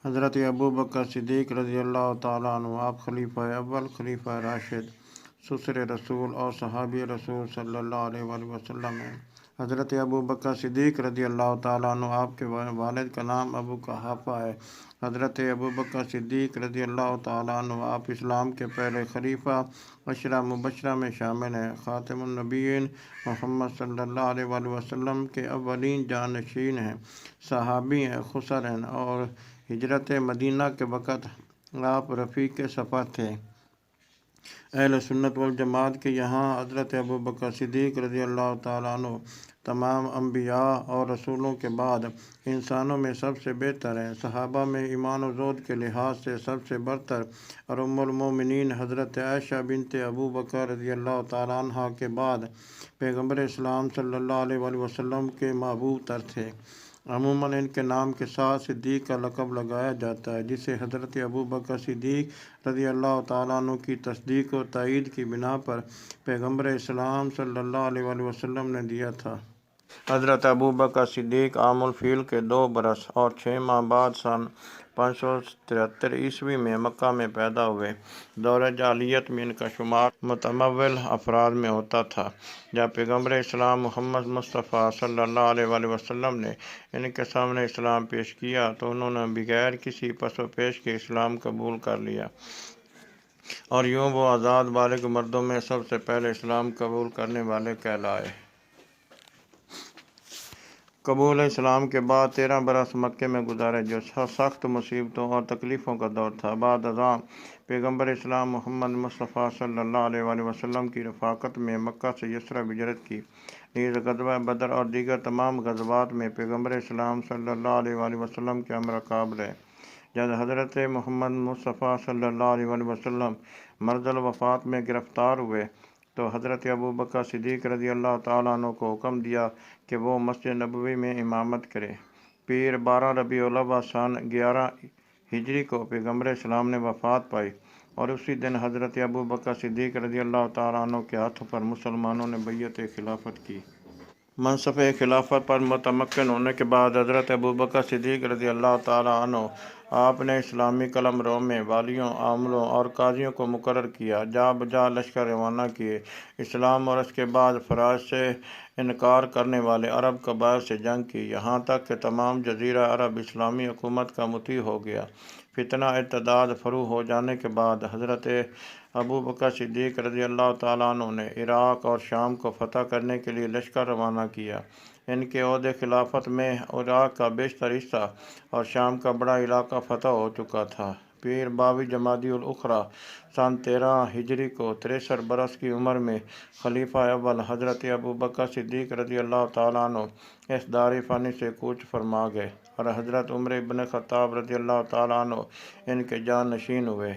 حضرت ابو بکر صدیق رضی اللہ تعالیٰ عنہ، آپ خلیفہ اول، خلیفہ راشد، سسر رسول اور صحابی رسول صلی اللہ علیہ وآلہ وسلم ہیں۔ حضرت ابو بکر صدیق رضی اللہ تعالیٰ عنہ، آپ کے والد کا نام ابو قحافہ ہے۔ حضرت ابو بکر صدیق رضی اللہ تعالیٰ عنہ، آپ اسلام کے پہلے خلیفہ عشرہ مبشرہ میں شامل ہیں۔ خاتم النبیین محمد صلی اللہ علیہ وآلہ وسلم کے اولین جانشین ہیں، صحابی ہیں، خسر ہیں، اور ہجرت مدینہ کے وقت آپ رفیق سفر تھے۔ اہل سنت والجماعت کے یہاں حضرت ابو بکر صدیق رضی اللہ تعالیٰ عنہ تمام انبیاء اور رسولوں کے بعد انسانوں میں سب سے بہتر ہیں۔ صحابہ میں ایمان و زہد کے لحاظ سے سب سے برتر اور ام المومنین حضرت عائشہ بنت ابو بکر رضی اللہ تعالیٰ عنہ کے بعد پیغمبر اسلام صلی اللہ علیہ وآلہ وسلم کے محبوب تر تھے۔ عموماً ان کے نام کے ساتھ صدیق کا لقب لگایا جاتا ہے، جسے حضرت ابو بکر صدیق رضی اللہ تعالیٰ عنہ کی تصدیق و تائید کی بنا پر پیغمبر اسلام صلی اللہ علیہ وآلہ وسلم نے دیا تھا۔ حضرت ابو بکر صدیق عام الفیل کے 2 برس اور 6 ماہ بعد سن 573 عیسوی میں مکہ میں پیدا ہوئے۔ دور جاہلیت میں ان کا شمار متمول افراد میں ہوتا تھا۔ جب پیغمبر اسلام محمد مصطفیٰ صلی اللہ علیہ وآلہ وسلم نے ان کے سامنے اسلام پیش کیا تو انہوں نے بغیر کسی پس و پیش کے اسلام قبول کر لیا، اور یوں وہ آزاد بالغ مردوں میں سب سے پہلے اسلام قبول کرنے والے کہلائے۔ قبول اسلام کے بعد 13 برس مکے میں گزارے، جو سخت مصیبتوں اور تکلیفوں کا دور تھا۔ بعد ازاں پیغمبر اسلام محمد مصطفیٰ صلی اللہ علیہ وآلہ وسلم کی رفاقت میں مکہ سے یثرب ہجرت کی۔ نیز غزوہ بدر اور دیگر تمام غزوات میں پیغمبر اسلام صلی اللہ علیہ وآلہ وسلم کے ہم رکاب رہے۔ جب حضرت محمد مصطفیٰ صلی اللہ علیہ وآلہ وسلم مرض الوفات میں گرفتار ہوئے تو حضرت ابو بکر صدیق رضی اللہ تعالیٰ عنہ کو حکم دیا کہ وہ مسجد نبوی میں امامت کرے۔ پیر 12 ربیع الاول سن 11 ہجری کو پیغمبر اسلام نے وفات پائی، اور اسی دن حضرت ابو بکر صدیق رضی اللہ تعالیٰ عنہ کے ہاتھوں پر مسلمانوں نے بیعت خلافت کی۔ منصب خلافت پر متمکن ہونے کے بعد حضرت ابو بکر صدیق رضی اللہ تعالیٰ عنہ، آپ نے اسلامی قلمرو میں والیوں، عاملوں اور قاضیوں کو مقرر کیا، جا بجا لشکر روانہ کیے، اسلام اور اس کے بعد فرائض سے انکار کرنے والے عرب قبائل سے جنگ کی، یہاں تک کہ تمام جزیرہ عرب اسلامی حکومت کا مطیع ہو گیا۔ فتنہ ارتداد فروغ ہو جانے کے بعد حضرت ابو بکر صدیق رضی اللہ تعالیٰ عنہ نے عراق اور شام کو فتح کرنے کے لیے لشکر روانہ کیا۔ ان کے عہد خلافت میں عراق کا بیشتر حصہ اور شام کا بڑا علاقہ فتح ہو چکا تھا۔ پیر 22 جمادی الاخری سن 13 ہجری کو 63 برس کی عمر میں خلیفہ اول حضرت ابو بکر صدیق رضی اللہ تعالیٰ عنہ اس دار فانی سے کوچ فرما گئے، اور حضرت عمر بن خطاب رضی اللہ تعالیٰ عنہ ان کے جانشین ہوئے۔